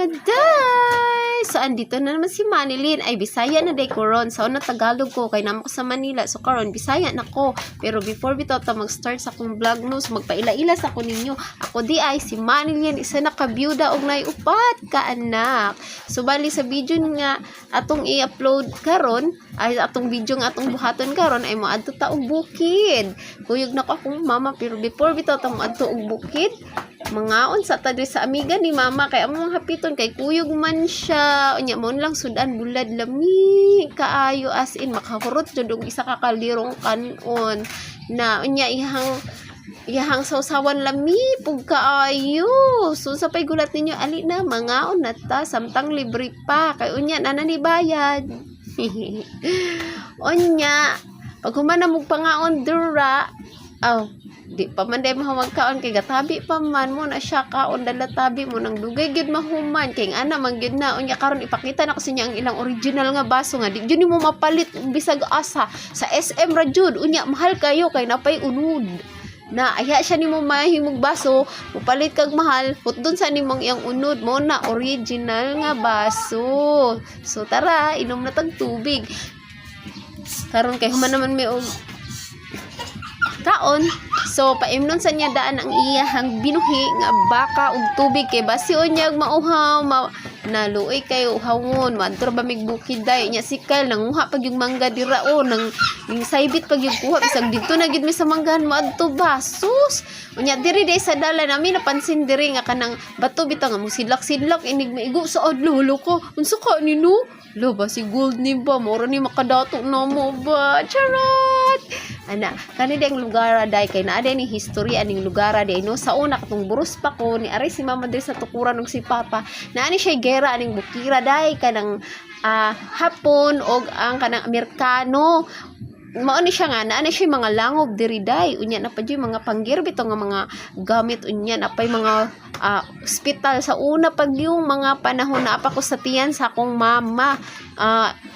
mga day! So, andito na naman si Manilyn. Ay, Bisaya na day ko ron. So, na Tagalog ko. Kay naman ko sa Manila. So, karon Bisaya na ko. Pero before bito ta mag-start sa akong vlog no, so magpaila-ila sa ako ninyo. Ako di ay si Manilyn. Isa na kabiyuda og nay upat ka anak. So, bali sa video nga atong i-upload karon ay atong video nga atong buhaton karon ay moadto ta og bukid. Kuyog na ko akong mama. Pero before bito ta moadto og bukid, mangaon sa tadri sa amiga ni mama kay among hapiton kay kuyog man siya unya mo lang sudan bulad lami kaayo as in makahurot jud og isa ka kalirong kanon na unya ihang sausawan lami pug kaayo. So sa pay gulat ninyo ali na mangaon na ta samtang libre pa kay unya nana ni bayad. Unya pag humana mong pangaon dura di pa man day mahawagkaon kay gatabi pa man mo na siya kaon dala tabi mo nang dugay gyud mahuman kay ana man gyud na unya karon ipakita na ko sa inyo ang ilang original nga baso nga di gyud mo mapalit bisag asa sa SM ra jud unya mahal kayo kay napay unod na aya siya nimo mahimog baso mupalit kag mahal putdon sa nimong iyang unod mo na original nga baso. So tara inom na tag tubig karon kay human naman may kaon. So paimnon sa niya daan ang iyahang binuhi nga baka ug tubig kay basi unyag mauhaw naluoy kayo uhawon madto ba migbukid day nya sikal nanguha pag yung mangga dira nang ning saybit pag yung kuha bisag dito na gid mi sa manggahan moadto ba sus unya diri day sa dalan nami napansin diri nga kanang bato bitaw nga musidlak-sidlak inig maigo sa adlaw ko unsa ka nino lo ba si gold ni ba mora ni makadato na mo ba charot ana kani ding lugar day kay naa ni history aning lugar day no sa una katong burus pa ko ni ari si mama diri sa tukuran ug si papa naa ni siya gera aning bukira day kanang Hapon og ang kanang Amerikano mao ni siya nga naa ni siya mga langob diri day unya na pa mga panggir bitaw nga mga gamit unya na pay mga hospital sa una pag yung mga panahon na apa ko sa tiyan sa akong mama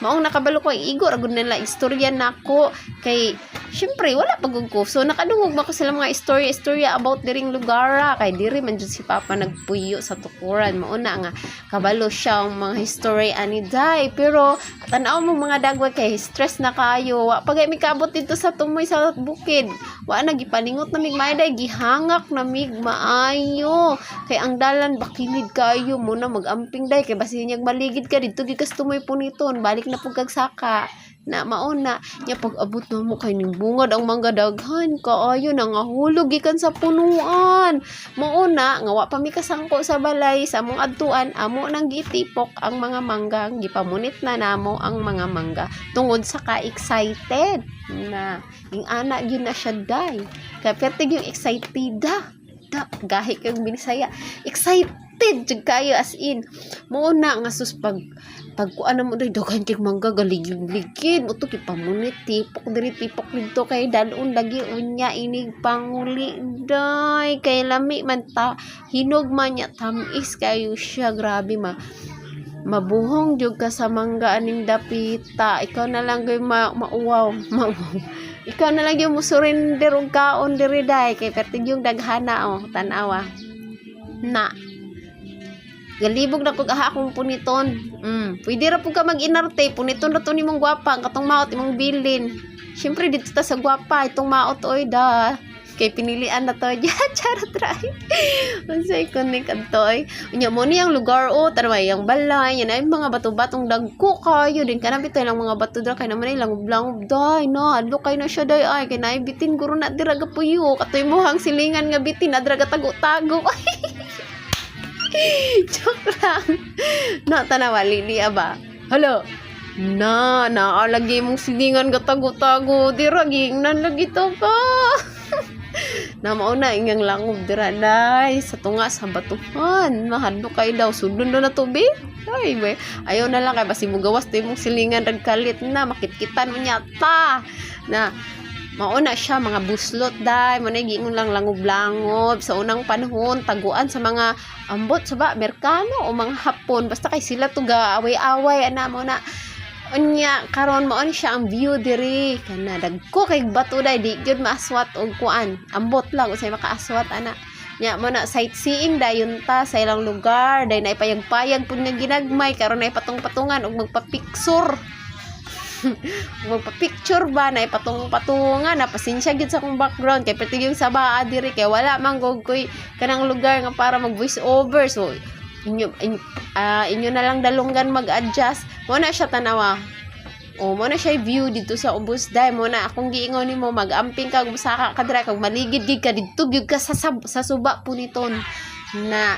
maong nakabalo ko igo ra gud nila istorya nako kay syempre wala pagug ko so nakadungog ba ko sila mga istorya about diring lugar kay diri man jud si papa nagpuyo sa tukuran mao na nga kabalo siya ang mga history ani day pero tan-aw mo mga dagway kay stress na kayo wa pagay mi kaabot dito sa tumoy sa bukid wa na gipalingot na mig day gihangak na mig maayo kay ang dalan bakilid kayo mo na magamping day kay basi niya maligid ka dito gikas tumoy puniton balik na pug kagsaka na mauna nya pag abot na mo kay ning bungad ang mangga daghan kaayo na nga hulog gikan sa punuan mauna nga wa pa mi kasangko sa balay sa among adtuan amo nang gitipok ang mga mangga gipamunit na namo ang mga mangga tungod sa ka-excited na ing ana gyud na siya day kay pertig yung excited gahi kang Binisaya excited jud kayo as in mauna nga sus pag kuan mo day daghan kay mangga galigid mo to kipamunit tipok diri tipok dito kay dalon lagi unya inig panguli day kay lami man ta hinog man nya tamis kayo siya grabe mabuhong jud ka sa mangga aning dapita ikaw na lang gay mauwaw ikaw na lang yung musurrender og kaon diri day kay pertig yung daghana tan-awa na galibog na pag akong puniton pwede ra pug ka mag-inarte puniton ra to nimong gwapa katong maot imong bilin syempre dito ta sa gwapa itong maot oy da kay pinilian na to charot ra unsay kunik adtoy unya mo ni ang lugar tanaway ang balay yan ay mga bato-batong dagko kayo din kana bitoy lang mga bato dra kay naman ay langob-langob day na adlo kay na siya day ay kay naay bitin guro na dira gapuyo katoy mohang silingan nga bitin adra gatago-tago joke lang na tanawali niya ba hello na lagi mong silingan gatago-tago dira gingnan lagi to ka na mauna ingang langob dira day sa tunga sa batuhan mahadlo kay daw sudon na tubig ay we ayaw na lang kay basi mo gawas to imong silingan ragkalit na makitkitan mo nyata na mauna siya mga buslot day mo na giingon lang langob-langob sa unang panahon taguan sa mga ambot sa Amerikano o mga Hapon basta kay sila to ga away-away ana mo na unya karon mo siya ang view diri kana dagko kay bato day di gyud maaswat og kuan ambot lang usay makaaswat ana nya mo na sightseeing dayon ta sa ilang lugar day na ipayag-payag pud nga ginagmay karon na ipatong-patungan og magpa-picture. Magpa-picture ba na ipatong-patungan na pasensya gid sa akong background kay pati yung sa baa diri kay wala man gog koy kanang lugar nga para mag voice over, so inyo na lang dalunggan mag-adjust mo na siya tanawa. O mo na siya view dito sa ubos day mo na akong giingon nimo mag-amping kag musaka ka dira kag maligid gid ka didto gyud ka sa suba puniton na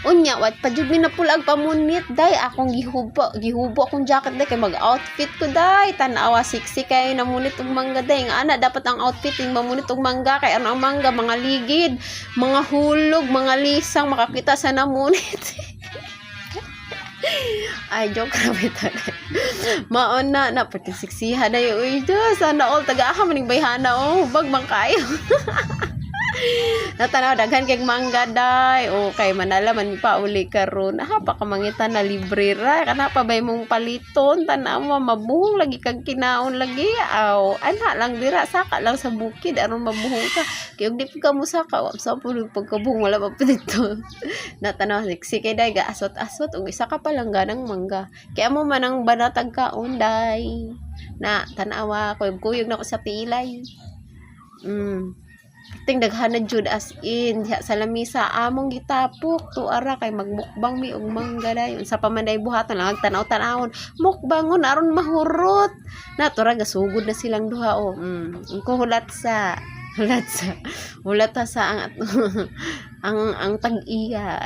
unya wat pa jud mi napulag pamunit day akong gihubo akong jacket day kay mag-outfit ko day tan-awa sexy kay namunit og mangga day nga ana dapat ang outfit ing mamunit og mangga kay ano ang mangga mga ligid mga hulog mga lisang makakita sa namunit. Ay, joke rabi tayo. Mauna na, pati siksihan na yung uy, sana all, taga-aha maning bayhana, oh, hubag mang kayo. Natanaw, daghan kay mangga day, o kay manalaman pa uli karon pa ka mangitan na libre ra, kana pa bay mong paliton, tanaw mo, mabuhong lagi kag kinaon lagi, aw, ana lang dira, saka lang sa bukid, aron mabuhong ka, kaya di ka mo saka, sa pulo pagkabuhong, wala pa pa dito. Natanaw, sige day, asot-asot, ug isa ka palang ganang mangga, kaya mo manang banatag kaon day, na tanawa, kuyog na ko sa pilay, ting daghan na jud as in diha sa lamisa among gitapok tuara kay magmukbang mi og mangga dayon sa pamanday buhaton lang tanaw-tanawon mukbangon aron mahurot na tura gasugod na silang duha o ko hulat sa ang tag-iya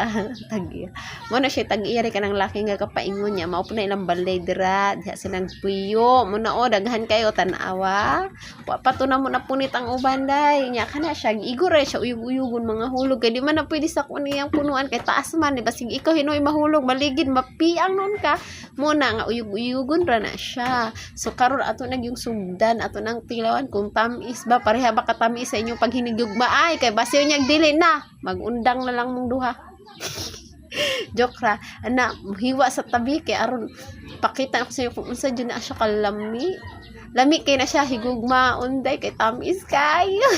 mo na siya tag-iya rin ka ng laki nga kapaingon niya mao po na ilang balay dira diha silang puyo mo na o daghan kayo tanawa pato na mo na punit ang ubanday nya kana siya igor siya uyug-uyugon mga hulog kay di man na pwede sa kuniyang punuan kay taas man diba sige ikaw hinoy mahulog maligid mapiang nun ka mo na nga uyug-uyugon ra na siya so karon ato nag yung sugdan ato nang tilawan kung tamis ba pareha ba katamis sa inyong paghinigugma ay kay basiyo niya dili na magundang na lang mong duha. Joke ra ana hiwa sa tabi kay aron pakita ko sa iyo kung unsa jud na siya kalami kay na siya higugma unday kay tamis kayo.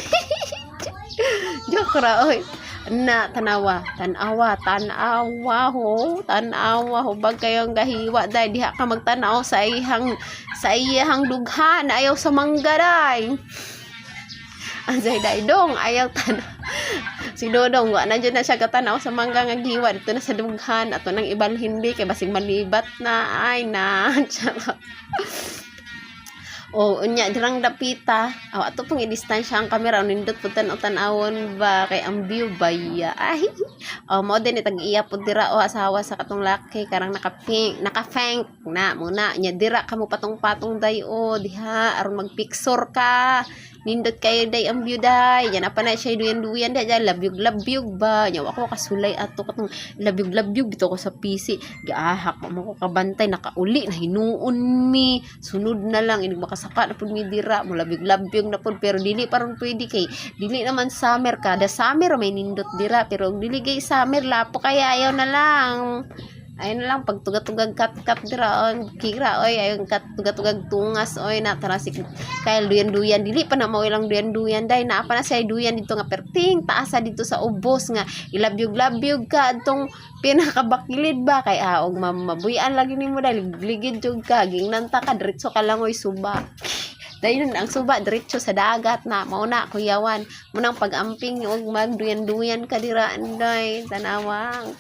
Joke ra oy na tanawa ho bag kayong gahiwa day diha ka magtanaw sa iyang dughan ayaw sa mangga day. Anjay day dong ayaw tan si Dodong wa na dyan na siya katanaw sa mangga nga giwa dito na sa dughan ato nang ibalhin di kay basig malibat na ay na o unya dirang dapita ato pong i-distansya ang camera nindot pud tan-awon ba kay ang view baya ay mo din tag-iya pud dira o asawa sa katong laki karang naka-fank na muna nya dira kamo patong-patong day o diha aron magpicture ka nindot kayo day ang view day yan apa na siya duyan-duyan day labyog ba nya ako kasulay ato katong labyog dito ko sa PC giahak mo ko kabantay nakauli na hinuon mi sunod na lang inig makasaka na pud mi dira mo labyog na pud pero dili paron pwede kay dili naman summer kada summer may nindot dira pero dili kay summer lapo kaya ayaw na lang ayun lang pag tugatugag kat dira on kira oy ayun kat tugatugag tungas oy na tarasik kay duyan dili pa na mao ilang duyan day na pa na say duyan dito nga perting taasa dito sa ubos nga ilabyog ka adtong pinakabakilid ba kay og mabuyan lagi nimo dai ligid jud ka gingnanta ka diretso ka lang oy suba dayon ang suba diretso sa dagat na mao na kuyawan munang pag-amping og magduyan ka dira anday tanawang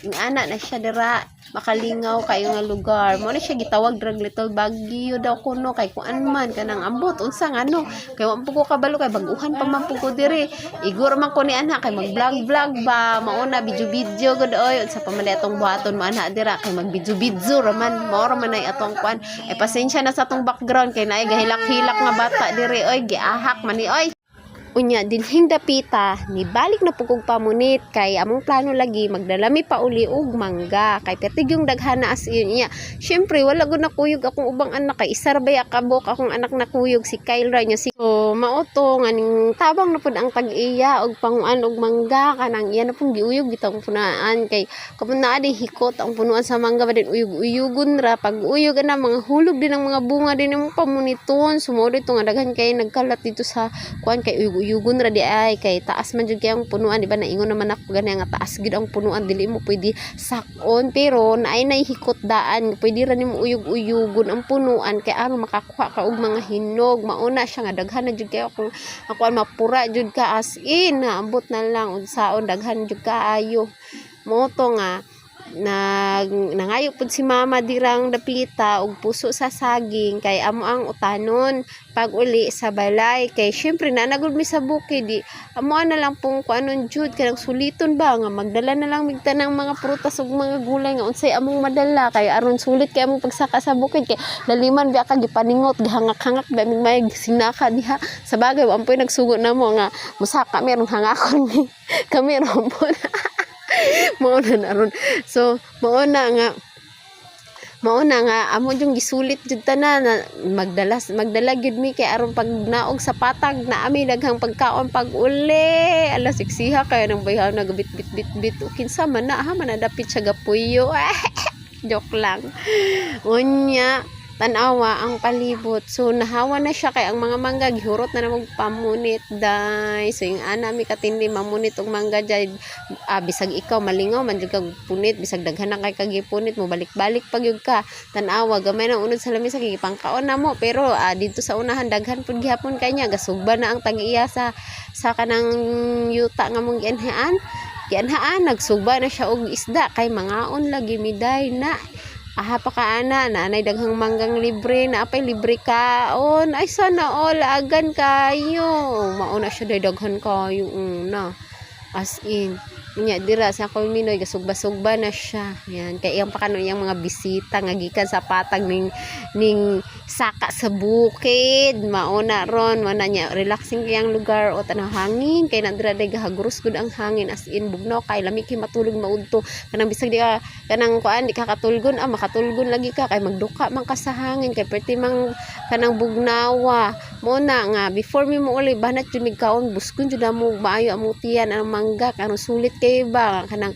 yung anak na siya dira makalingaw kayo nga lugar mo na siya gitawag drag little Baguio daw kuno kay kuan man kanang ambot unsa ngano kay wa pugo kabalo kay baguhan pa man pugo diri igor man ko ni anak kay mag vlog ba mauna video gud oy unsa pa man atong buhaton mo anak dira kay mag video raman mo raman ay atong kuan ay pasensya na sa atong background kay naay gahilak-hilak nga bata diri oy giahak man ni oy unya dinhing dapita ni balik na pugog pamunit kay among plano lagi magdalami pa uli og mangga kay pertig yung daghan na as yun niya syempre wala gud nakuyog akong ubang anak kay isa ra bay akabok akong anak nakuyog si Kyle ra niya si mao to nga ning tabang na pud ang tag-iya og panguan og mangga kanang iya na pong giuyog gitang punaan kay kapun naa di hikot ang punuan sa mangga badin uyog-uyogon ra pag uyog na mga hulog din ang mga bunga din mo pamuniton sumod ito nga daghan kay nagkalat dito sa kuan kay uyog-uyogon ra di ay kay taas man jud kay ang punuan di ba naingon naman ako gani nga taas gid ang punuan dili mo pwede sakon pero naay hikot daan pwede ra nimo uyog-uyogon ang punuan kay aron makakuha ka og mga hinog mauna siya nga daghan na jud kay ako mapura jud ka as in naambot na lang unsaon daghan jud kaayo mo to nga nangayo pud si mama dirang dapita og puso sa saging kay amo ang utanon pag uli sa balay kay syempre na nagud mi sa bukid di amo na lang pong kuanon jud kanang suliton ba nga magdala na lang migta ng mga prutas ug mga gulay nga unsay among madala kay aron sulit kay among pagsaka sa bukid kay laliman biya ka gipaningot gihangak-hangak ba mig may sinaka diha sa bagay wa ampoy nagsugo namo nga musaka merong hangakon kami ron po mauna na ron mauna nga amo yung gisulit jud tanan na magdala gid mi kay aron pag naog sa patag na ami daghang pagkaon pag uli ala siksiha kay nang bayhaw na bit kinsa man na ha manadapit siya gapuyo joke lang unya tanawa ang palibot so nahawa na siya kay ang mga mangga gihurot na namog pamunit day so yung ana mi katindi mamunit og mangga jay bisag ikaw malingaw man jud kag punit bisag daghan na kay kagipunit mo balik-balik pag yug ka tanawa gamay na unod sa lamisa kay gipangkaon na mo pero dito sa unahan daghan pud gihapon kanya gasugba na ang tag-iya sa kanang yuta nga mong gianhaan nagsugba na siya og isda kay mangaon lagi miday na pa kaana nanay daghang manggang libre na apay libre kaon ay sana all agan kayo mauna siya daghan kayo na as in nya dira sa Kulminoy gasugba-sugba na siya yan kay iyang pakano iyang mga bisita nga gikan sa patag ning saka sa bukid mauna ron mana nya relaxing kayang lugar o tanang hangin kay nandira day gahagurus gud ang hangin as in bugnaw kay lami kay matulog maudto kanang bisag di ka kanang kuan di ka katulgon makatulgon lagi ka kay magduka man ka sa hangin kay perti mang kanang bugnawa mo na nga before mi mo uli banat jud mig kaon buskon jud mo maayo amutian ang mangga kanang sulit kay ba kanang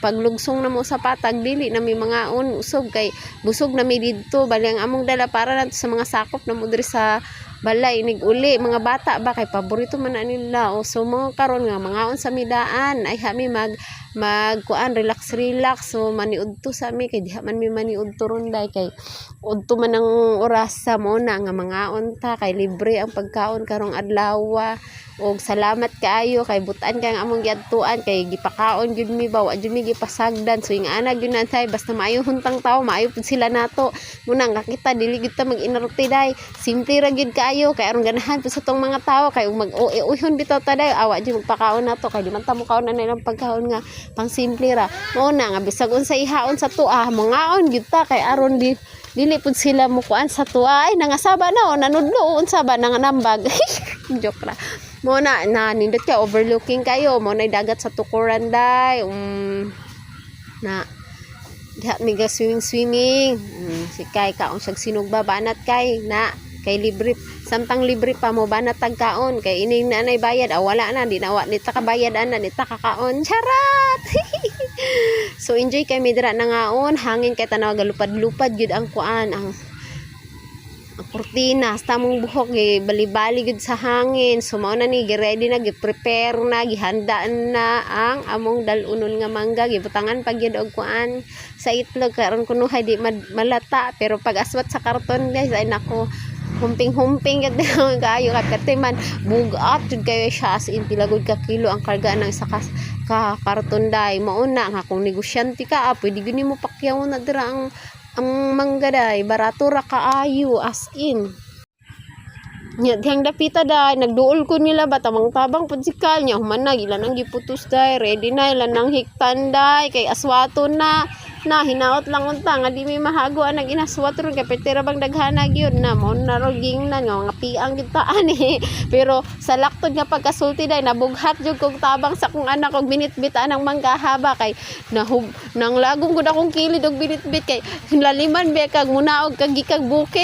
paglugsong na mo sa patag dili na may mga usog kay busog na mi didto bali ang among dala para nato sa mga sakop na mo diri sa balay nig uli mga bata ba kay paborito man na nila o so mga karon nga mga sa midaan ay hami mag kuan relax so maniudto sa mi kay diha man mi maniudto ron day kay udto man ang oras sa mo na nga mga unta kay libre ang pagkaon karong adlaw og salamat kaayo kay butan kay among giadtuan kay gipakaon gyud mi ba wa gyud mi gipasagdan so ing ana gyud natay basta maayo huntang tawo maayo pud sila nato muna nga kita dili gyud ta mag-inorte day simple ra gyud kaayo kay aron ganahan pud sa tong mga tawo kay mag-uihon bitaw ta day awa gyud magpakaon nato kay di man ta mo kaon na nilang pagkaon nga pang simple ra mo na nga bisag unsay ihaon sa tuwa mangaon gyud ta kay aron dili pud sila mo kuan sa tuwa ay nangasaba na o nanudlo unsa ba nanganambag joke ra mo na nindot ka overlooking kayo mo na dagat sa tukuran day na diha miga swimming si kay kaon siyag sinugba banat kay na kay libre samtang libre pa mo banat tagkaon kay ining nanay bayad wala na di ta kabayad ana di ta kakaon charat so enjoy kay midra na ngaon hangin kay tanaw galupad-lupad gyud ang kuan ang kurtina hasta mong buhok bali-bali gud sa hangin so mao na ni gi-ready na gi-prepare na gihandaan na ang among dalunon nga mangga gibutangan pag gyud og kuan sa itlog karon kuno di malata pero pag aswat sa karton guys ay nako humping kayo kaperte man bugat jud kayo siya as in pilagod ka kilo ang karga ng isa ka karton day mauna nga kung negosyante ka pwede gyud nimo pakyawon na dira ang mangga day barato ra kaayo as in nya dihang dapita day nagduol ko nila ba tamang tabang pud sikal nya human na ilan ang giputos day ready na ilan ang hiktan day kay aswato na hinaot lang unta nga di mi mahago ang inaswat ron kay petera bang daghana gyud na mo naroging na nga piang kita ani pero sa laktod nga pagkasulti day nabughat jud kog tabang sa kong anak og binitbitan ang manggahaba kay nang lagong gud akong kilid og binitbit kay laliman be kag munaog kag gikag bukid